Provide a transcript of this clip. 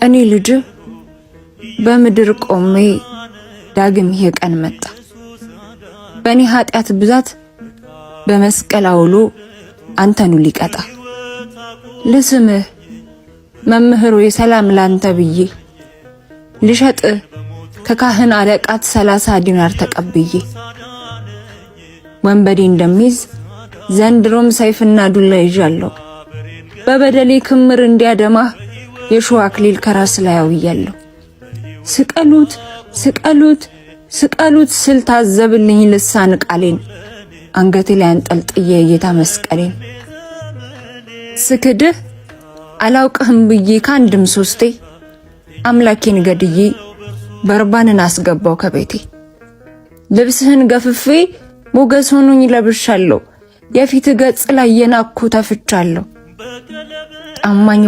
እኔ ልጅ በምድር ቆሜ ዳግም ይሄ ቀን መጣ። በእኔ ኃጢአት ብዛት በመስቀል አውሎ አንተኑ ሊቀጣ ልስምህ መምህሩ የሰላም ላንተ ብዬ ልሸጥ ከካህን አለቃት 30 ዲናር ተቀብዬ ወንበዴ እንደሚይዝ ዘንድሮም ሰይፍና ዱላ ይዣለሁ። በበደሌ ክምር እንዲያደማ የሾህ አክሊል ከራስ ላይ አውያለሁ። ስቀሉት ስቀሉት ስቀሉት ስል ታዘብልኝ ልሳን ቃሌን አንገቴ ላይ አንጠልጥዬ የጌታ መስቀሌን ስክድህ አላውቅህም ብዬ ካንድም ሶስቴ አምላኬን ገድዬ በርባንን አስገባው ከቤቴ። ልብስህን ገፍፌ ሞገስ ሆኖኝ ለብሻለሁ። የፊት ገጽ ላይ የናኩ ተፍቻለሁ። ጣማኝ